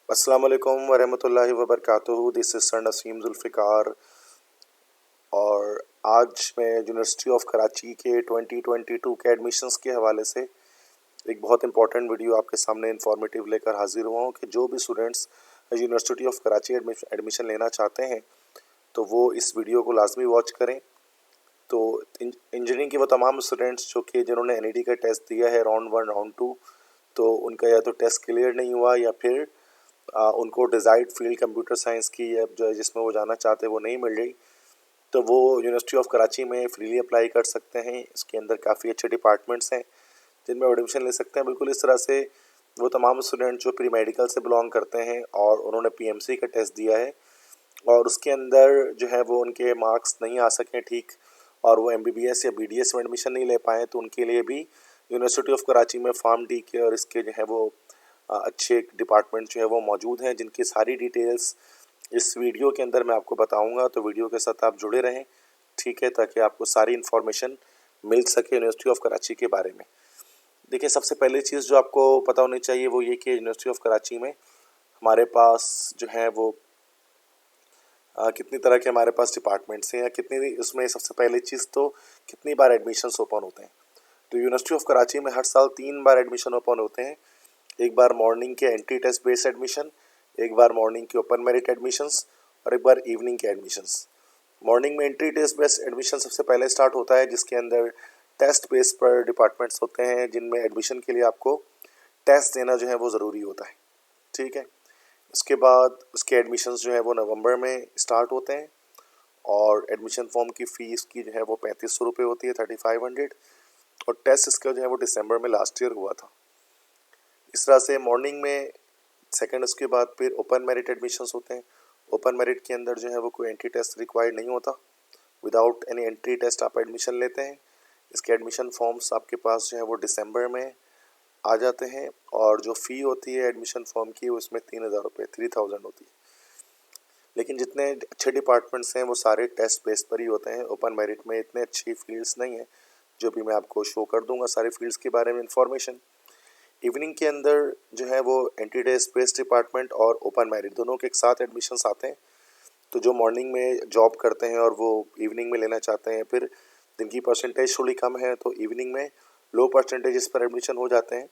अस्सलाम वालेकुम वरहमतुल्लाहि वबरकातुहू। This is sir Naseem Zulfiqar और आज मैं यूनिवर्सिटी ऑफ कराची के 2022 के एडमिशन्स के हवाले से एक बहुत इंपॉर्टेंट वीडियो आपके सामने इंफॉर्मेटिव लेकर हाजिर हुआ हूँ कि जो भी students university of Karachi admission लेना चाहते हैं तो वो इस वीडियो को लाजमी वॉच करें। तो इंजीनियरिंग के वो तमाम स्टूडेंट्स जिन्होंने एनईटी का टेस्ट दिया है राउंड 1 राउंड 2, तो उनका या तो टेस्ट क्लियर नहीं हुआ या फिर उनको डिज़ायर्ड फील्ड कंप्यूटर साइंस की या जो जिसमें वो जाना चाहते हैं वो नहीं मिल रही, तो वो यूनिवर्सिटी ऑफ कराची में फ्रीली अप्लाई कर सकते हैं। इसके अंदर काफ़ी अच्छे डिपार्टमेंट्स हैं जिनमें एडमिशन ले सकते हैं। बिल्कुल इस तरह से वो तमाम स्टूडेंट जो प्री मेडिकल से बिलोंग करते हैं और उन्होंने पीएमसी का टेस्ट दिया है और उसके अंदर जो है वो उनके मार्क्स नहीं आ सकें ठीक, और वो एमबीबीएस या बीडीएस में एडमिशन नहीं ले पाए, तो उनके लिए भी यूनिवर्सिटी ऑफ कराची में फार्म डी के और इसके जो है वो अच्छे डिपार्टमेंट जो है वो मौजूद हैं, जिनकी सारी डिटेल्स इस वीडियो के अंदर मैं आपको बताऊंगा। तो वीडियो के साथ आप जुड़े रहें, ठीक है, ताकि आपको सारी इन्फॉर्मेशन मिल सके यूनिवर्सिटी ऑफ कराची के बारे में। देखिए, सबसे पहली चीज़ जो आपको पता होनी चाहिए वो ये कि यूनिवर्सिटी ऑफ कराची में हमारे पास जो है वो कितनी तरह के हमारे पास डिपार्टमेंट्स हैं या कितनी, उसमें सबसे पहली चीज़ तो कितनी बार एडमिशन्स ओपन होते हैं। तो यूनिवर्सिटी ऑफ कराची में हर साल 3 बार एडमिशन ओपन होते हैं। एक बार मॉर्निंग के एंट्री टेस्ट बेस्ड एडमिशन, एक बार मॉर्निंग के ओपन मेरिट एडमिशन्स और एक बार इवनिंग के एडमिशन्स। मॉर्निंग में एंट्री टेस्ट बेस्ड एडमिशन सबसे पहले स्टार्ट होता है, जिसके अंदर टेस्ट बेस पर डिपार्टमेंट्स होते हैं जिनमें एडमिशन के लिए आपको टेस्ट देना जो है वो ज़रूरी होता है, ठीक है। उसके बाद उसके एडमिशन्स जो है वो नवंबर में स्टार्ट होते हैं और एडमिशन फॉर्म की फ़ीस की जो है वो 3500 रुपये होती है, 3500, और टेस्ट इसका जो है वो दिसंबर में लास्ट ईयर हुआ था। इस तरह से मॉर्निंग में सेकंड, उसके बाद फिर ओपन मेरिट एडमिशन्स होते हैं। ओपन मेरिट के अंदर जो है वो कोई एंट्री टेस्ट रिक्वायर्ड नहीं होता, विदाउट एनी एंट्री टेस्ट आप एडमिशन लेते हैं। इसके एडमिशन फॉर्म्स आपके पास जो है वो दिसंबर में आ जाते हैं और जो फ़ी होती है एडमिशन फॉर्म की उसमें 3000 रुपये, 3000 होती है। लेकिन जितने अच्छे डिपार्टमेंट्स हैं वो सारे टेस्ट बेस पर ही होते हैं। ओपन मेरिट में इतने अच्छी फील्ड्स नहीं है, जो भी मैं आपको शो कर दूंगा सारे फील्ड्स के बारे में इंफॉर्मेशन। इवनिंग के अंदर जो है वो एंटी टेस्ट बेस्ड डिपार्टमेंट और ओपन मेरिट दोनों के एक साथ एडमिशन्स आते हैं। तो जो मॉर्निंग में जॉब करते हैं और वो इवनिंग में लेना चाहते हैं, फिर जिनकी परसेंटेज थोड़ी कम है तो इवनिंग में लो परसेंटेज पर एडमिशन हो जाते हैं।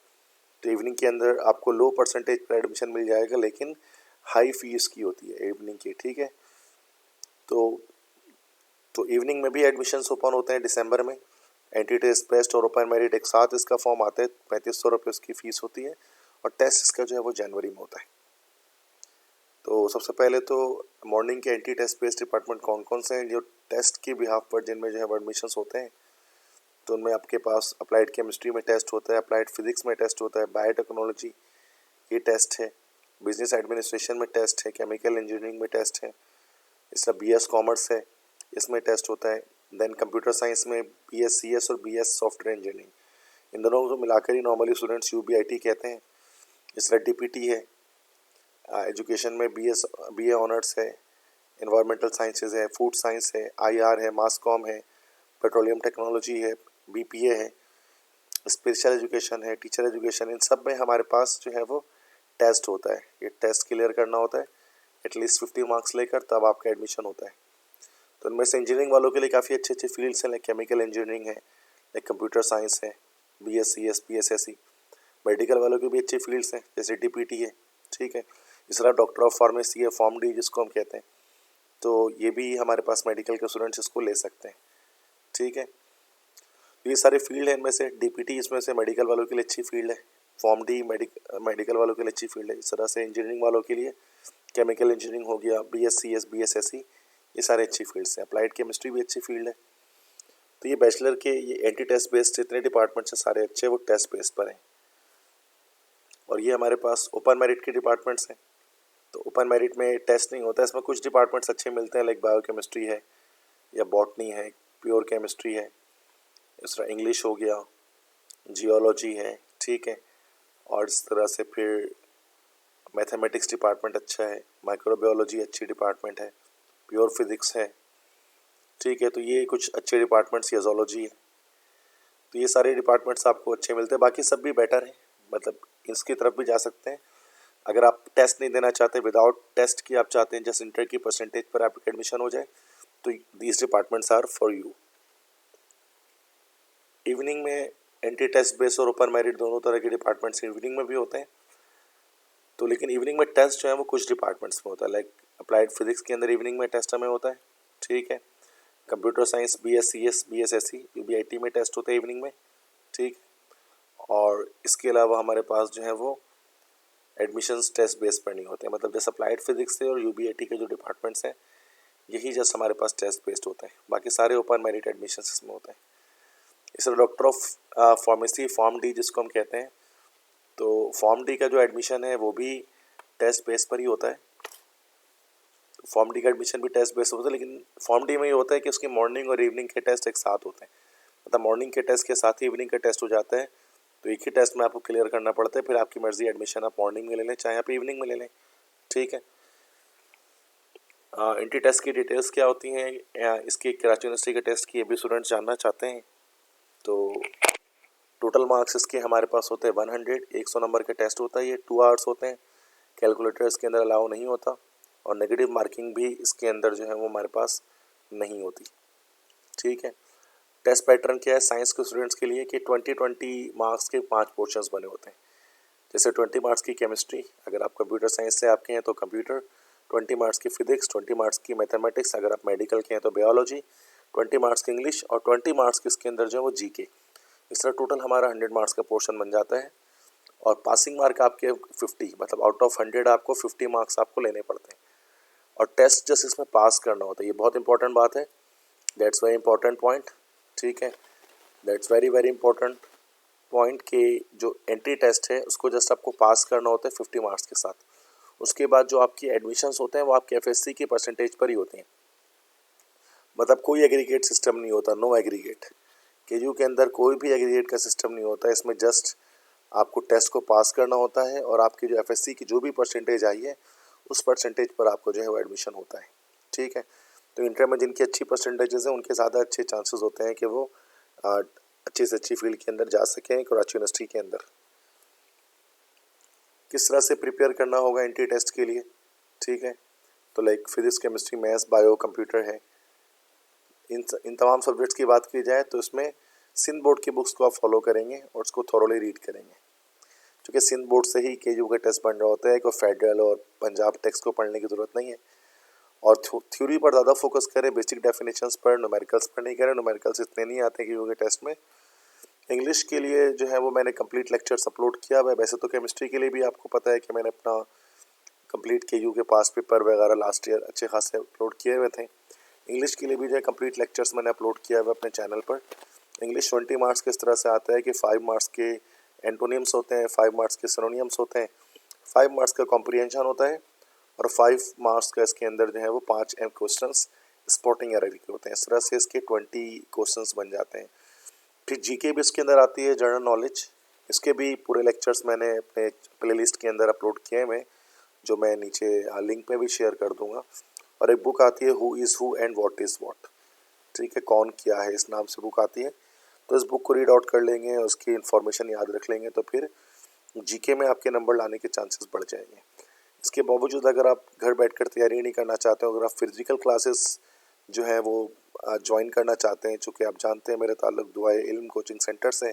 तो इवनिंग के अंदर आपको लो परसेंटेज पर एडमिशन मिल जाएगा, लेकिन हाई फीस की होती है इवनिंग की, ठीक है। तो तो इवनिंग में भी एडमिशन्स ओपन होते हैं दिसंबर में। एंट्री टेस्ट बेस्ट और ओपन मेरिट एक साथ इसका फॉर्म आता है, 3500 रुपये उसकी फ़ीस होती है और टेस्ट इसका जो है वो जनवरी में होता है। तो सबसे पहले तो मॉर्निंग के एंट्री टेस्ट बेस्ड डिपार्टमेंट कौन कौन से हैं जो टेस्ट की बिहाफ पर जिनमें जो है वो एडमिशन्स होते हैं। तो उनमें आपके पास अप्लाइड केमिस्ट्री में टेस्ट होता है, अप्लाइड फिजिक्स में टेस्ट होता है, बायोटेक्नोलॉजी ये टेस्ट है, बिजनेस एडमिनिस्ट्रेशन में टेस्ट है, केमिकल इंजीनियरिंग में टेस्ट है, इसका बीएस कॉमर्स है, इसमें टेस्ट होता है। देन कंप्यूटर साइंस में बीएस सीएस और बीएस सॉफ्टवेयर इंजीनियरिंग, इन दोनों को मिलाकर ही नॉर्मली स्टूडेंट्स यूबीआईटी कहते हैं। इसका डीपीटी है। एजुकेशन में बीए ऑनर्स है, इन्वायरमेंटल साइंसेज है, फूड साइंस है, आईआर है, मास कॉम है, पेट्रोलियम टेक्नोलॉजी है, बीपीए है, स्पेशल एजुकेशन है, टीचर एजुकेशन। इन सब में हमारे पास जो है वो टेस्ट होता है। ये टेस्ट क्लियर करना होता है एटलीस्ट 50 मार्क्स लेकर, तब आपका एडमिशन होता है। तो इनमें से इंजीनियरिंग वालों के लिए काफ़ी अच्छे अच्छे फील्ड्स हैं, लाइक केमिकल इंजीनियरिंग है, लाइक कंप्यूटर साइंस है, बीएससी एस पीएसएससी। मेडिकल वालों की भी अच्छी फील्ड्स हैं, जैसे डीपीटी है, ठीक है। इस तरह डॉक्टर ऑफ फार्मेसी है, फॉर्म डी जिसको हम कहते हैं, तो ये भी हमारे पास मेडिकल के स्टूडेंट्स इसको ले सकते हैं, ठीक है। ये सारे फील्ड है, इनमें से डीपीटी इसमें से मेडिकल वालों के लिए अच्छी फील्ड है, फॉर्म डी मेडिकल वालों के लिए अच्छी फील्ड है। इस तरह से इंजीनियरिंग वालों के लिए केमिकल इंजीनियरिंग हो गया, बीएससी एस बीएसएससी, ये सारे अच्छी फील्ड्स हैं। अप्लाइड केमिस्ट्री भी अच्छी फील्ड है। तो ये बैचलर के ये एंटी टेस्ट बेस्ड जितने डिपार्टमेंट्स हैं सारे अच्छे, वो टेस्ट बेस्ड पर हैं। और ये हमारे पास ओपन मेरिट के डिपार्टमेंट्स हैं। तो ओपन मेरिट में टेस्ट नहीं होता है, इसमें कुछ डिपार्टमेंट्स अच्छे मिलते हैं, लाइक बायोकेमिस्ट्री है या बॉटनी है, प्योर केमिस्ट्री है, इस तरह इंग्लिश हो गया, जियोलॉजी है, ठीक है। और इस तरह से फिर मैथमेटिक्स डिपार्टमेंट अच्छा है, माइक्रोबायोलॉजी अच्छी डिपार्टमेंट है, प्योर फिजिक्स है, ठीक है। तो ये कुछ अच्छे डिपार्टमेंट्स, या जोलॉजी है। तो ये सारे डिपार्टमेंट्स आपको अच्छे मिलते हैं, बाकी सब भी बेटर हैं, मतलब इसकी तरफ भी जा सकते हैं। अगर आप टेस्ट नहीं देना चाहते, विदाउट टेस्ट की आप चाहते हैं जस्ट इंटर की परसेंटेज पर आपका एडमिशन हो जाए, तो these departments are for you. Evening में एंटी टेस्ट बेस और ओपन मेरिट दोनों तरह के डिपार्टमेंट्स इवनिंग में भी होते हैं। तो लेकिन इवनिंग में टेस्ट जो है वो कुछ डिपार्टमेंट्स में होता है, लाइक अप्लाइड फिजिक्स के अंदर इवनिंग में टेस्ट हमें होता है, ठीक है। Computer science BScs BSSC UBIT में टेस्ट होते हैं इवनिंग में, ठीक। और इसके अलावा हमारे पास जो है वो एडमिशन्स टेस्ट बेस पर नहीं होते हैं, मतलब जैसे अप्लाइड फिजिक्स से और UBIT के जो डिपार्टमेंट्स हैं यही जस्ट हमारे पास टेस्ट बेस्ड होते हैं, बाकी सारे ओपन मेरिट एडमिशन इसमें होते हैं। इस doctor of pharmacy form D जिसको हम कहते हैं, तो फॉर्म डी का जो एडमिशन है वो भी टेस्ट बेस पर ही होता है। फॉर्म डी का एडमिशन भी टेस्ट बेस्ड होता है, लेकिन फॉर्म डी में ये होता है कि उसकी मॉर्निंग और इवनिंग के टेस्ट एक साथ होते हैं, मतलब मॉर्निंग के टेस्ट के साथ ही इवनिंग का टेस्ट हो जाता है, तो एक ही टेस्ट में आपको क्लियर करना पड़ता है, फिर आपकी मर्जी एडमिशन आप मॉर्निंग में ले लें चाहे आप इवनिंग में ले लें, ठीक है। एंट्री टेस्ट की डिटेल्स क्या होती हैं, इसकी कराची यूनिवर्सिटी के टेस्ट की ये भी स्टूडेंट्स जानना चाहते हैं। तो टोटल मार्क्स इसके हमारे पास होते हैं 100 नंबर का टेस्ट होता है, ये 2 आवर्स होते हैं, कैलकुलेटर इसके अंदर अलाउ नहीं होता, और नेगेटिव मार्किंग भी इसके अंदर जो है वो हमारे पास नहीं होती, ठीक है। टेस्ट पैटर्न क्या है साइंस के स्टूडेंट्स के लिए कि 20 मार्क्स के 5 पोर्शंस बने होते हैं। जैसे 20 मार्क्स की केमिस्ट्री, अगर आप कंप्यूटर साइंस से आपके हैं तो कंप्यूटर, 20 मार्क्स की फिजिक्स, 20 मार्क्स की मैथमेटिक्स, अगर आप मेडिकल के हैं तो बायोलॉजी, 20 मार्क्स की इंग्लिश, और 20 मार्क्स के इसके अंदर जो है वो GK। इस तरह टोटल हमारा 100 मार्क्स का पोर्शन बन जाता है, और पासिंग मार्क आपके 50, मतलब आउट ऑफ 100 आपको 50 मार्क्स आपको लेने पड़ते हैं, और टेस्ट जस्ट इसमें पास करना होता है। ये बहुत इंपॉर्टेंट बात है, दैट्स वेरी इंपॉर्टेंट पॉइंट, ठीक है। That's very very important point कि जो एंट्री टेस्ट है उसको जस्ट आपको पास करना होता है 50 मार्क्स के साथ। उसके बाद जो आपकी एडमिशन्स होते हैं वो आपके FSC की परसेंटेज पर ही होते हैं, मतलब कोई एग्रीगेट सिस्टम नहीं होता, नो एग्रीगेट। KU के अंदर कोई भी एग्रीगेट का सिस्टम नहीं होता, इसमें जस्ट आपको टेस्ट को पास करना होता है, और आपकी जो FSC की जो भी परसेंटेज आई है उस परसेंटेज पर आपको जो है वो एडमिशन होता है, ठीक है। तो इंटर में जिनकी अच्छी परसेंटेजेस हैं उनके ज़्यादा अच्छे चांसेस होते हैं कि वो अच्छी से अच्छी फील्ड के अंदर जा सकें कराची यूनिवर्सिटी के अंदर। किस तरह से प्रिपेयर करना होगा एंट्री टेस्ट के लिए, ठीक है। तो like physics chemistry maths bio computer है, इन तमाम सब्जेक्ट्स की बात की जाए तो इसमें सिंध बोर्ड की बुक्स को आप फॉलो करेंगे और उसको थॉरोली रीड करेंगे, क्योंकि सिंध बोर्ड से ही KU का टेस्ट बन रहा होता है, कोई फेडरल और पंजाब टेक्स्ट को पढ़ने की ज़रूरत नहीं है। और थ्योरी पर ज़्यादा फोकस करें, बेसिक डेफिनेशंस पर, न्यूमेरिकल्स पर नहीं करें, न्यूमेरिकल्स इतने नहीं आते KU के टेस्ट में। इंग्लिश के लिए जो है वो मैंने कंप्लीट लेक्चर्स अपलोड किया हुआ है, वैसे तो केमिस्ट्री के लिए भी आपको पता है कि मैंने अपना कंप्लीट KU के पास पेपर वगैरह लास्ट ईयर अच्छे खासे अपलोड किए हुए थे। इंग्लिश के लिए भी जो है कंप्लीट लेक्चर्स मैंने अपलोड किया हुआ अपने चैनल पर। इंग्लिश 20 मार्क्स किस तरह से आता है कि 5 मार्क्स के एंटोनिम्स होते हैं, 5 मार्क्स के सिनोनिम्स होते हैं, 5 मार्क्स का कॉम्प्रिहेंशन होता है, और 5 मार्क्स का इसके अंदर जो है वो 5 क्वेश्चंस स्पॉटिंग एरर के होते हैं। इस तरह से इसके 20 क्वेश्चंस बन जाते हैं। फिर GK भी इसके अंदर आती है, जनरल नॉलेज, इसके भी पूरे लेक्चर्स मैंने अपने प्लेलिस्ट के अंदर अपलोड किए हैं, जो मैं नीचे लिंक पे भी शेयर कर दूंगा। और एक बुक आती है who is who and what is what, ठीक है, कौन क्या है, इस नाम से बुक आती है। तो इस बुक को रीड आउट कर लेंगे, उसकी इन्फॉर्मेशन याद रख लेंगे, तो फिर GK में आपके नंबर लाने के चांसेस बढ़ जाएंगे। इसके बावजूद अगर आप घर बैठकर तैयारी नहीं करना चाहते हो, अगर आप फिजिकल क्लासेस जो है वो ज्वाइन करना चाहते हैं, चूँकि आप जानते हैं मेरे ताल्लुक दुआए इल्म कोचिंग सेंटर से,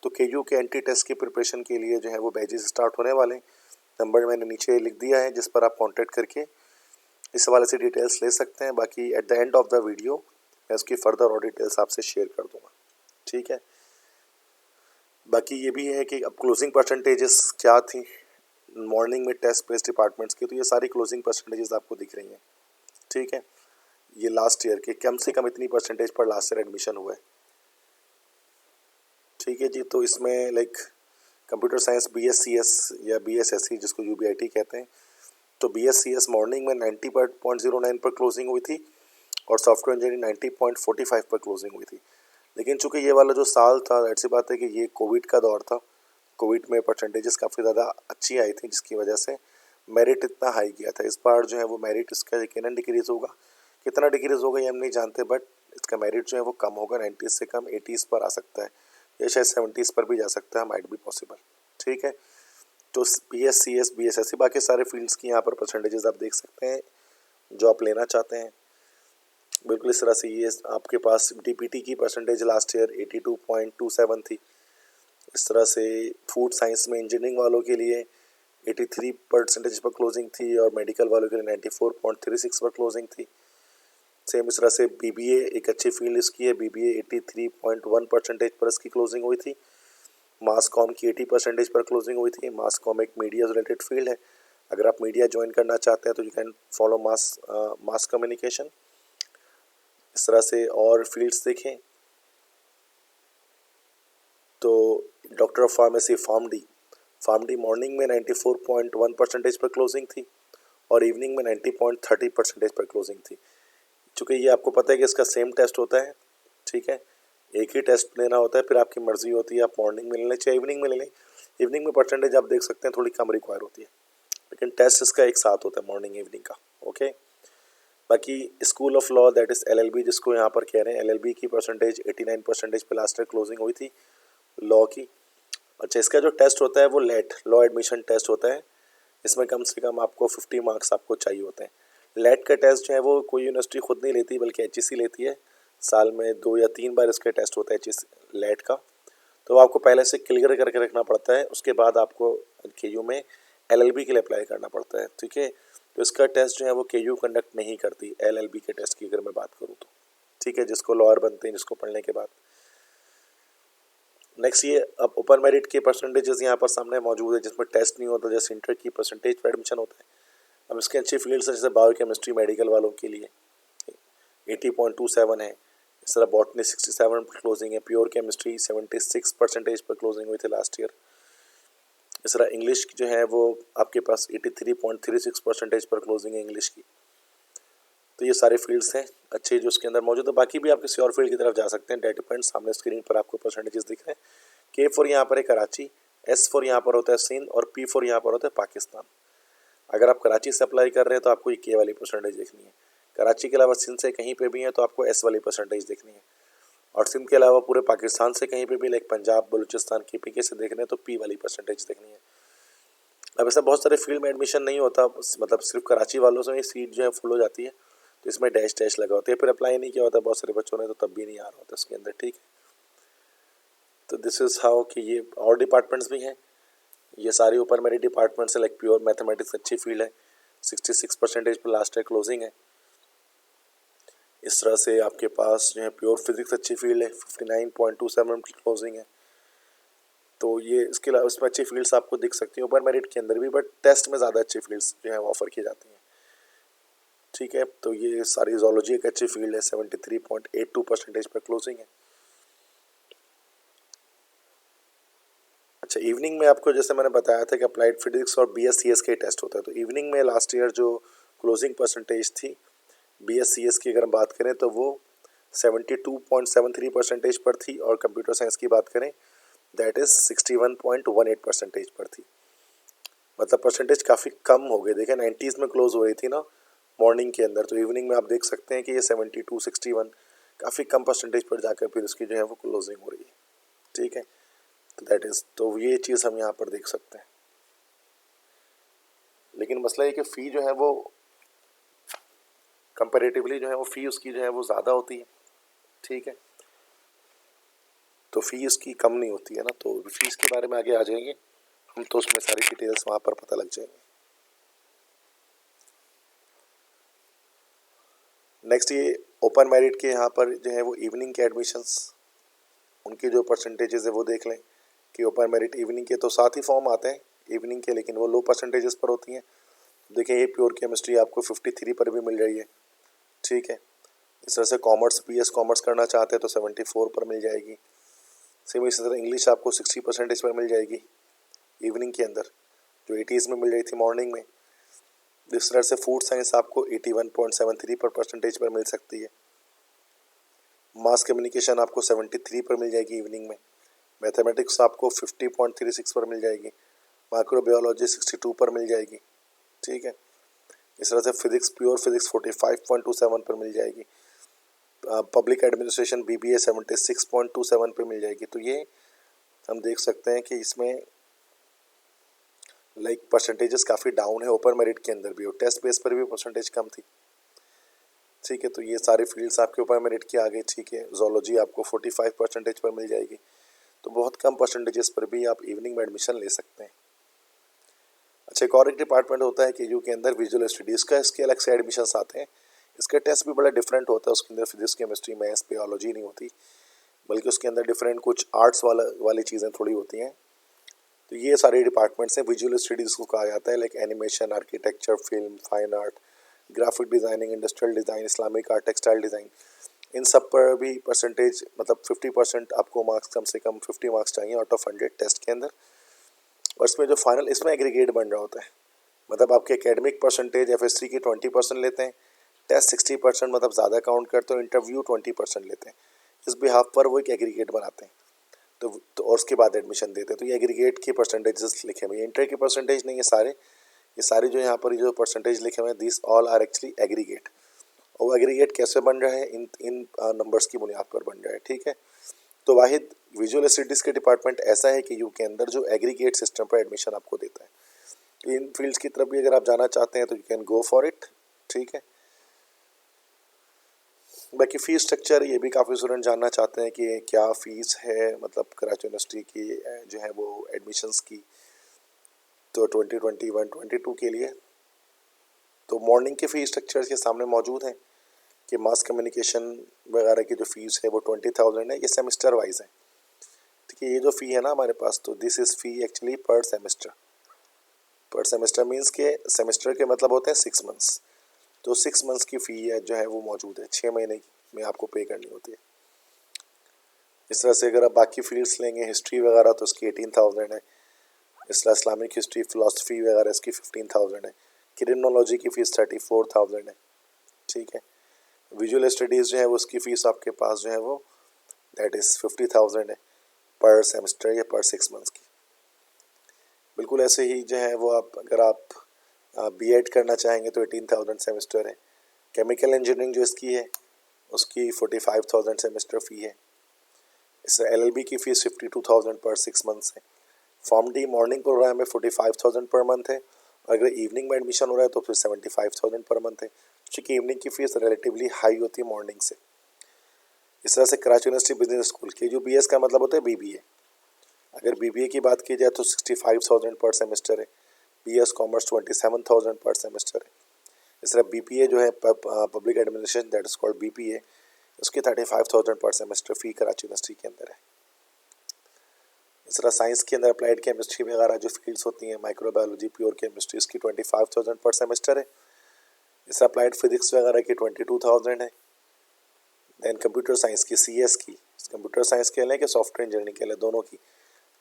तो KU के एंट्री टेस्ट की प्रिपरेशन के लिए जो है वो बैचेस स्टार्ट होने वाले हैं। नंबर मैंने नीचे लिख दिया है जिस पर आप कॉन्टैक्ट करके इस हवाले से डिटेल्स ले सकते हैं। बाकी at the end of the video मैं उसकी फर्दर और डिटेल्स आपसे शेयर कर दूंगा, ठीक है। बाकी ये भी है कि अब क्लोजिंग परसेंटेजेस क्या थी मॉर्निंग में टेस्ट बेस्ड डिपार्टमेंट्स की, तो ये सारी क्लोजिंग परसेंटेजेस आपको दिख रही हैं, ठीक है। ये लास्ट ईयर के कम से कम इतनी परसेंटेज पर लास्ट ईयर एडमिशन हुआ है, ठीक है जी। तो इसमें लाइक कंप्यूटर साइंस BScs या BSSC जिसको UBIT कहते हैं, तो BScs मॉर्निंग में 90.09 पर क्लोजिंग हुई थी, और सॉफ्टवेयर इंजीनियरिंग 90.45 पर क्लोजिंग हुई थी। लेकिन चूंकि ये वाला जो साल था, ऐसी बात है कि ये कोविड का दौर था, कोविड में परसेंटेजेस काफ़ी ज़्यादा अच्छी आई थी, जिसकी वजह से मेरिट इतना हाई गया था। इस बार जो है वो मेरिट इसका यकीनन डिक्रीज़ होगा, कितना डिक्रीज़ होगा ये हम नहीं जानते, बट इसका मेरिट जो है वो कम होगा, 90 से कम 80s पर आ सकता है, या शायद 70s पर भी जा सकता है, माइट बी पॉसिबल, ठीक है। तो BScs BSSC बाकी सारे फील्ड्स की यहाँ पर परसेंटेजेस आप देख सकते हैं जो आप लेना चाहते हैं। बिल्कुल इस तरह से ये आपके पास DPT की परसेंटेज लास्ट ईयर 82.27 थी। इस तरह से फूड साइंस में इंजीनियरिंग वालों के लिए 83% पर क्लोजिंग थी और मेडिकल वालों के लिए 94.36 पर क्लोजिंग थी। सेम इस तरह से BBA एक अच्छी फील्ड इसकी है, BBA 83.1% पर इसकी क्लोजिंग हुई थी। मास कॉम की 80% पर क्लोजिंग हुई थी। मास कॉम एक मीडिया रिलेटेड फील्ड है, अगर आप मीडिया ज्वाइन करना चाहते हैं तो you can follow mass communication. इस तरह से और फील्ड्स देखें तो doctor of pharmacy pharm D morning में 94.1% पर क्लोजिंग थी और इवनिंग में 90.30% पर क्लोजिंग थी। चूँकि ये आपको पता है कि इसका सेम टेस्ट होता है, ठीक है, एक ही टेस्ट लेना होता है, फिर आपकी मर्जी होती है आप मॉर्निंग में ले लें चाहे इवनिंग में ले लें। इवनिंग में परसेंटेज आप देख सकते हैं थोड़ी कम रिक्वायर होती है, लेकिन टेस्ट इसका एक साथ होता है मॉर्निंग इवनिंग का। ओके, बाकी school of law that is LLB जिसको यहाँ पर कह रहे हैं, LLB की परसेंटेज 89% पे लास्ट ईयर क्लोजिंग हुई थी लॉ की। अच्छा, इसका जो टेस्ट होता है वो लेट लॉ एडमिशन टेस्ट होता है। इसमें कम से कम आपको 50 मार्क्स आपको चाहिए होते हैं। लेट का टेस्ट जो है वो कोई यूनिवर्सिटी खुद नहीं लेती बल्कि HEC लेती है। साल में 2 या 3 बार इसका टेस्ट होता है HEC लेट का, तो आपको पहले से क्लियर करके रखना पड़ता है। उसके बाद आपको KU में LLB के लिए अप्लाई करना पड़ता है, ठीक है। तो इसका टेस्ट जो है वो KU कंडक्ट नहीं करती LLB के टेस्ट की अगर मैं बात करूँ तो, ठीक है, जिसको लॉयर बनते हैं जिसको पढ़ने के बाद। नेक्स्ट ये अब ओपन मेरिट के परसेंटेजेस यहाँ पर सामने मौजूद है जिसमें टेस्ट नहीं होता, जैसे इंटर की परसेंटेज पर एडमिशन होता है। अब इसके अच्छी फील्ड्स हैं जैसे बायोकेमिस्ट्री मेडिकल वालों के लिए 80.27 है। इस तरह बॉटनी 67 पर क्लोजिंग है, प्योर केमिस्ट्री 76% पर क्लोजिंग हुई थी लास्ट ईयर। इस तरह इंग्लिश जो है वो आपके पास 83.36% पर क्लोजिंग है इंग्लिश की। तो ये सारे फील्ड्स हैं अच्छे जो उसके अंदर मौजूद है। बाकी भी आप किसी और फील्ड की तरफ जा सकते हैं, डेट डिपेंड। सामने स्क्रीन पर आपको परसेंटेजेस दिख रहे हैं। K फॉर यहाँ पर है कराची, S फॉर यहाँ पर होता है सिंध और P फॉर यहाँ पर होता है पाकिस्तान। अगर आप कराची से अप्लाई कर रहे हैं तो आपको ये K वाली परसेंटेज देखनी है। कराची के अलावा सिंध से कहीं पे भी है तो आपको S वाली परसेंटेज देखनी है, और सिंध के अलावा पूरे पाकिस्तान से कहीं पे भी लाइक पंजाब बलूचिस्तान KPK से देखने हैं तो P वाली परसेंटेज देखनी है। अब ऐसा बहुत सारे फील्ड में एडमिशन नहीं होता, मतलब सिर्फ कराची वालों से ही सीट जो है फुल हो जाती है, तो इसमें डैश डैश लगा होता है, फिर अप्लाई नहीं किया होता बहुत सारे बच्चों ने तो तब भी नहीं आ रहा होता इसके अंदर, ठीक है। तो दिस इज़ हाउ कि ये और डिपार्टमेंट्स भी हैं, ये सारी ऊपर मेरी डिपार्टमेंट्स है। लाइक प्योर मैथमेटिक्स अच्छी फील्ड है, 66% पर लास्ट ईयर क्लोजिंग है। इस तरह से आपके पास जो है प्योर फिजिक्स अच्छी फील्ड है, 59.27 की क्लोजिंग है। तो ये इसके अलावा इसमें अच्छी फील्ड्स आपको दिख सकती हैं ऊपर मेरिट के अंदर भी, बट टेस्ट में ज़्यादा अच्छी फील्ड्स जो है वो ऑफर की जाती हैं, ठीक है। तो ये सारी जोलॉजी एक अच्छी फील्ड है, 73.82% पर क्लोजिंग है। अच्छा, इवनिंग में आपको जैसे मैंने बताया था कि अप्लाइड फिजिक्स और BScs के टेस्ट होता है, तो इवनिंग में लास्ट ईयर जो क्लोजिंग परसेंटेज थी BScs की अगर हम बात करें तो वो 72.73% पर थी, और कंप्यूटर साइंस की बात करें दैट इज़ 61.18% पर थी। मतलब परसेंटेज काफ़ी कम हो गए, देखें 90s में क्लोज हो रही थी ना मॉर्निंग के अंदर, तो इवनिंग में आप देख सकते हैं कि ये 72-61 काफ़ी कम परसेंटेज पर जाकर फिर उसकी जो है वो क्लोजिंग हो रही है, ठीक है। तो दैट इज़, तो ये चीज़ हम यहाँ पर देख सकते हैं। लेकिन मसला ये कि फ़ी जो है वो कंपैरेटिवली जो है वो फ़ी उसकी जो है वो ज़्यादा होती है, ठीक है। तो फ़ी इसकी कम नहीं होती है ना, तो फीस के बारे में आगे आ जाएंगे हम, तो उसमें सारी डिटेल्स वहाँ पर पता लग जाएंगी। नेक्स्ट ये ओपन मेरिट के यहाँ पर जो है वो इवनिंग के एडमिशन्स उनके जो परसेंटेजेस है वो देख लें कि ओपन मेरिट इवनिंग के तो 7 ही फॉर्म आते हैं इवनिंग के, लेकिन वो लो परसेंटेजेस पर होती हैं। देखिए ये प्योर केमिस्ट्री आपको 53 पर भी मिल रही है, ठीक है। इस तरह से कॉमर्स BS कॉमर्स करना चाहते हैं तो 74 पर मिल जाएगी। सेम इसी तरह इंग्लिश आपको 60% पर मिल जाएगी इवनिंग के अंदर, जो 80s में मिल रही थी मॉर्निंग में। इस तरह से फूड साइंस आपको 81.73 पर परसेंटेज पर मिल सकती है। मास कम्युनिकेशन आपको 73 पर मिल जाएगी इवनिंग में। मैथमेटिक्स आपको 50.36 पर मिल जाएगी। माइक्रोबायोलॉजी 62 पर मिल जाएगी, ठीक है। इस तरह से फिजिक्स प्योर फिजिक्स 45.27 पर मिल जाएगी। पब्लिक एडमिनिस्ट्रेशन BBA 76.27 पर मिल जाएगी। तो ये हम देख सकते हैं कि इसमें लाइक परसेंटेजेस काफ़ी डाउन है ओपन मेरिट के अंदर भी, और टेस्ट बेस पर भी परसेंटेज कम थी। ठीक है, तो ये सारी फील्ड्स आपके ओपन मेरिट की आ गई। ठीक है, जोलॉजी आपको 45% पर मिल जाएगी, तो बहुत कम परसेंटेजेस पर भी आप इवनिंग में एडमिशन ले सकते हैं। अच्छा, एक और एक डिपार्टमेंट होता है KU के अंदर विजुअल स्टडीज़ का, इसके अलग से एडमिशन्स आते हैं। इसका टेस्ट भी बड़ा डिफरेंट होता है, उसके अंदर फिजिक्स केमिस्ट्री मैथ्स बायोलॉजी नहीं होती, बल्कि उसके अंदर डिफरेंट कुछ आर्ट्स वाली चीज़ें थोड़ी होती हैं। तो ये सारे डिपार्टमेंट्स हैं विजुअल स्टडीज़ को कहा जाता है, like animation, architecture, film, fine art, graphic designing, industrial design, Islamic art, textile design. इन सब पर भी परसेंटेज मतलब 50% आपको मार्क्स, कम से कम 50 मार्क्स चाहिए आउट ऑफ 100 टेस्ट के अंदर। और इसमें जो फाइनल इसमें एग्रीगेट बन रहा होता है, मतलब आपके एकेडमिक परसेंटेज FSC की 20% लेते हैं, टेस्ट 60% मतलब ज़्यादा काउंट करते हो, इंटरव्यू 20% लेते हैं। इस बिहाफ पर वो एक एग्रीगेट बनाते हैं, तो और उसके बाद एडमिशन देते हैं। तो ये एग्रीगेट के परसेंटेजेस लिखे हुए हैं, इंटर के परसेंटेज नहीं, ये सारे जो यहाँ पर जो परसेंटेज लिखे हुए हैं, this all are actually aggregate. और वो एग्रीगेट कैसे बन रहा है, इन नंबर्स की बुनियाद पर बन रहा है। ठीक है, तो वाहिद विजुअल स्टडीज़ के डिपार्टमेंट ऐसा है कि KU के अंदर जो एग्रीगेट सिस्टम पर एडमिशन आपको देता है। तो इन फील्ड्स की तरफ भी अगर आप जाना चाहते हैं तो you can go for it. ठीक है, बाकी फ़ीस स्ट्रक्चर ये भी काफ़ी स्टूडेंट जानना चाहते हैं कि क्या फ़ीस है, मतलब कराची यूनिवर्सिटी की जो है वो एडमिशन्स की, तो 2021-22 के लिए। तो मॉर्निंग के फ़ीस स्ट्रक्चर के सामने मौजूद हैं कि मास कम्युनिकेशन वगैरह की जो फ़ीस है वो 20,000 है, ये सेमेस्टर वाइज है। ठीक है, ये जो फ़ी है ना हमारे पास, तो दिस इज़ फ़ी एक्चुअली पर सेमेस्टर। पर सेमेस्टर मीन्स के सेमेस्टर के मतलब होते हैं 6 मंथ्स, तो 6 मंथ्स की फ़ी है जो है वो मौजूद है, 6 महीने में आपको पे करनी होती है। इस तरह से अगर आप बाकी फील्ड्स लेंगे, हिस्ट्री वगैरह, तो उसकी 18,000 है। इस तरह इस्लामिक हिस्ट्री, फ़िलासफ़ी वगैरह इसकी 15,000 है। क्रिमिनोलॉजी की फ़ीस 34,000 है। ठीक है, विजुअल स्टडीज़ जो है वो उसकी फ़ीस आपके पास जो है वो दैट इज़ 50,000 है पर सेमेस्टर या पर 6 मंथ्स की। बिल्कुल ऐसे ही जो है वो अगर आप B.Ed करना चाहेंगे तो 18,000 सेमेस्टर है। केमिकल इंजीनियरिंग जो इसकी है उसकी 45,000 सेमेस्टर फ़ी है। इस LLB की फ़ीस 52,000 पर 6 मंथ्स है। फॉर्म डी मॉर्निंग प्रोग्राम में 45,000 पर मंथ है, और अगर इवनिंग में एडमिशन हो रहा है तो फिर 75,000 पर मंथ है, क्योंकि इवनिंग की फ़ीस रिलेटिवली हाई होती है मॉर्निंग से। इस तरह से कराची यूनिवर्सिटी बिजनेस स्कूल के जो BS का मतलब होता है BBA, अगर BBA की बात की जाए तो 65,000 पर सेमेस्टर है। BS कॉमर्स 27,000 पर सेमेस्टर है। इस तरह BPA जो है public administration that is called BPA, उसकी 35,000 पर सेमेस्टर फ़ी कराची यूनिवर्सिटी के अंदर है। इस तरह साइंस के अंदर अप्लाइड केमिस्ट्री वगैरह जो फील्ड्स होती हैं, माइक्रोबायोलॉजी, प्योर केमिस्ट्री, इसकी 25,000 पर सेमेस्टर है। इस अप्लाइड फिजिक्स वगैरह की 22,000 है। देन कंप्यूटर साइंस की CS की, कंप्यूटर साइंस के लिए कि सॉफ्टवेयर इंजीनियरिंग के लिए, दोनों की,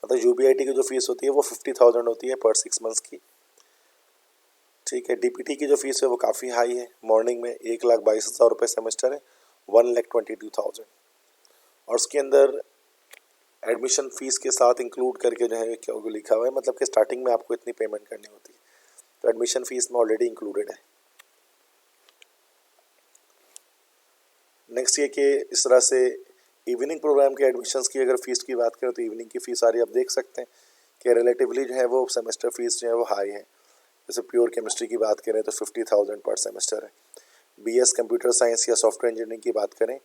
मतलब UBIT की जो फीस होती है वो 50,000 होती है पर 6 मंथ्स की। ठीक है, DPT की जो फीस है वो काफ़ी हाई है, मॉर्निंग में 1,22,000 रुपये सेमेस्टर है, 1,22,000, और उसके अंदर एडमिशन फ़ीस के साथ इंक्लूड करके जो है क्या लिखा हुआ है, मतलब कि स्टार्टिंग में आपको इतनी पेमेंट करनी होती है, तो एडमिशन फ़ीस में ऑलरेडी इंक्लूडेड है। नेक्स्ट ये कि इस तरह से इवनिंग प्रोग्राम के एडमिशन्स की अगर फ़ीस की बात करें तो इवनिंग की फ़ीस सारी आप देख सकते हैं कि रिलेटिवली जो है वो सेमेस्टर फ़ीस जो है वो हाई है। जैसे प्योर केमिस्ट्री की बात करें तो 50,000 पर सेमेस्टर है। BS कंप्यूटर साइंस या सॉफ्टवेयर इंजीनियरिंग की बात करें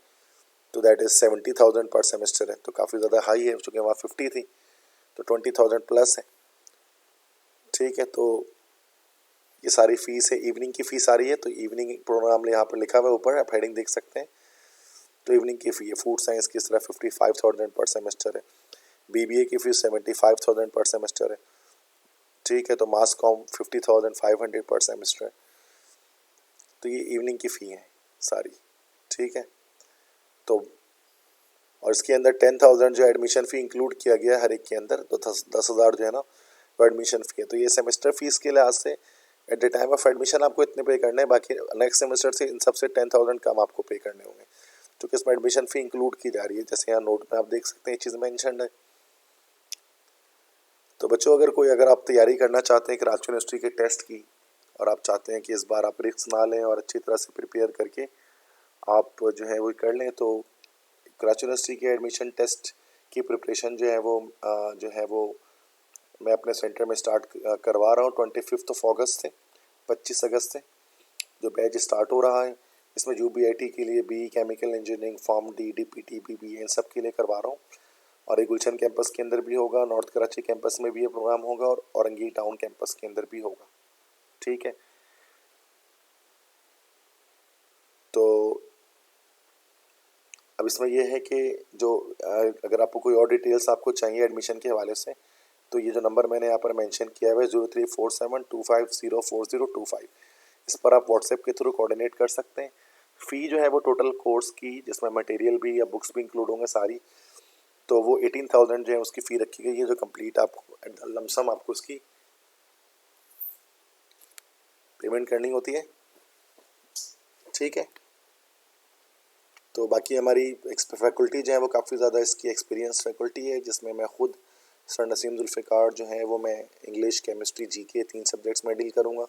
तो दैट इज़ 70,000 पर सेमेस्टर है, तो काफ़ी ज़्यादा हाई है, चूँकि वहाँ 50 थी तो 20,000 प्लस है। ठीक है, तो ये सारी फ़ीस है, इवनिंग की फ़ीस आ रही है, तो इवनिंग प्रोग्राम यहाँ पर लिखा हुआ है ऊपर, आप हेडिंग देख सकते हैं। तो इवनिंग की फ़ी है फूड साइंस की इस तरह 55,000 पर सेमेस्टर है। BBA की फ़ीस 75,000 पर सेमेस्टर है। ठीक है, तो मास कॉम 50,500 पर सेमेस्टर है। तो ये इवनिंग की फ़ी है सारी। ठीक है, तो और इसके अंदर 10,000 जो एडमिशन फ़ी इंक्लूड किया गया है हर एक के अंदर, तो 10,000 जो है ना वो एडमिशन फ़ी है। तो ये सेमेस्टर फ़ीस के लिहाज से at the time of admission आपको इतने पे करने हैं, बाकी नेक्स्ट सेमेस्टर से इन सबसे 10,000 कम आपको पे करने होंगे, क्योंकि इसमें एडमिशन फ़ी इंक्लूड की जा रही है, जैसे यहाँ नोट में आप देख सकते हैं ये चीज़ मैंशन है। तो बच्चों, अगर आप तैयारी करना चाहते हैं कराची यूनिवर्सिटी के टेस्ट की, और आप चाहते हैं कि इस बार आप रिस्क ना लें और अच्छी तरह से प्रिपेयर करके आप जो है वो कर लें, तो कराची यूनिवर्सिटी के एडमिशन टेस्ट की प्रिपरेशन जो है वो मैं अपने सेंटर में स्टार्ट करवा रहा हूँ 25 अगस्त से 25 अगस्त से जो बैच स्टार्ट हो रहा है। इसमें UBIT के लिए BE chemical engineering, form D, DPT, BBA इन सब के लिए करवा रहा हूँ। और ये गुलशन कैंपस के अंदर भी होगा, नॉर्थ कराची कैंपस में भी ये प्रोग्राम होगा और औरंगी टाउन कैंपस के अंदर भी होगा। ठीक है, तो अब इसमें यह है कि जो अगर आपको कोई और डिटेल्स आपको चाहिए एडमिशन के हवाले से, तो ये जो नंबर मैंने यहाँ पर मेंशन किया हुआ है 0347250402 इस पर आप व्हाट्सएप के थ्रू कोऑर्डिनेट कर सकते हैं। फ़ी जो है वो टोटल कोर्स की, जिसमें मटेरियल भी या बुक्स भी इंक्लूड होंगे सारी, तो वो 18,000 जो है उसकी फ़ी रखी गई है, जो कंप्लीट आपको लमसम आपको उसकी पेमेंट करनी होती है। ठीक है, तो बाकी हमारी फैकल्टी जो है वो काफ़ी ज़्यादा इसकी एक्सपीरियंस फैकल्टी है, जिसमें मैं खुद सर नसीम जुल्फ़िकार जो है वो मैं इंग्लिश, केमिस्ट्री, GK 3 सब्जेक्ट्स में डील करूँगा।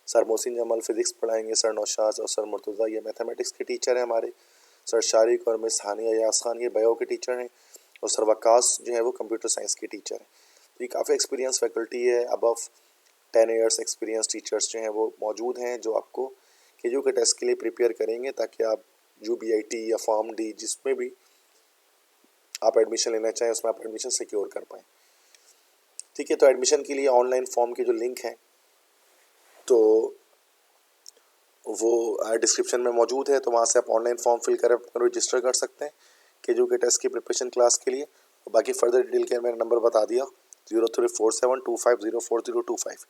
सर मोहसिन जमाल फिज़िक्स पढ़ाएंगे, सर नौशाद और सर मुर्तज़ा ये मैथमेटिक्स के टीचर हैं हमारे, सर शारिक और मिस हानिया यास खान ये बायो के टीचर हैं, और सर वकास जो है वो कंप्यूटर साइंस के टीचर हैं। तो ये काफ़ी एक्सपीरियंस फैकल्टी है। अबव 10 ईयर्स एक्सपीरियंस टीचर्स जो हैं वो मौजूद हैं, जो आपको KU के टेस्ट के लिए प्रिपेयर करेंगे, ताकि आप UBIT या फॉर्म डी जिसमें भी आप एडमिशन लेना चाहें उसमें आप एडमिशन सिक्योर कर पाएँ। ठीक है, तो एडमिशन के लिए ऑनलाइन फॉर्म की जो लिंक है तो वो डिस्क्रिप्शन में मौजूद है, तो वहाँ से आप ऑनलाइन फॉर्म फिल कर रजिस्टर कर सकते हैं KU के टेस्ट की प्रिपरेशन क्लास के लिए। और बाकी फर्दर डिटेल के मैंने नंबर बता दिया 0347250402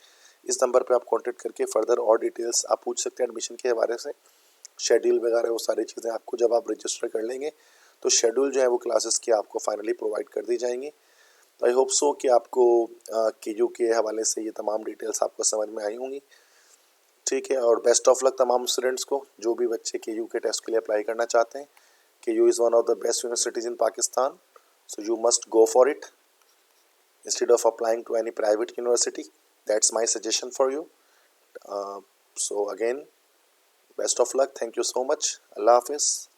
इस नंबर पे आप कांटेक्ट करके फर्दर और डिटेल्स आप पूछ सकते हैं एडमिशन के हवाले से। शेड्यूल वगैरह वो सारी चीज़ें आपको जब आप रजिस्टर कर लेंगे तो शेड्यूल जो है वो क्लासेस की आपको फाइनली प्रोवाइड कर दी जाएंगी। तो आई होप सो कि आपको KU के हवाले से ये तमाम डिटेल्स आपको समझ में आई होंगी। ठीक है, और बेस्ट ऑफ लक तमाम स्टूडेंट्स को, जो भी बच्चे KU के टेस्ट के लिए अप्लाई करना चाहते हैं। KU is one of the best universities in Pakistan, so you must go for it instead of applying to any private university. That's my suggestion for you. So again, best of luck. Thank you so much. Allah Hafiz.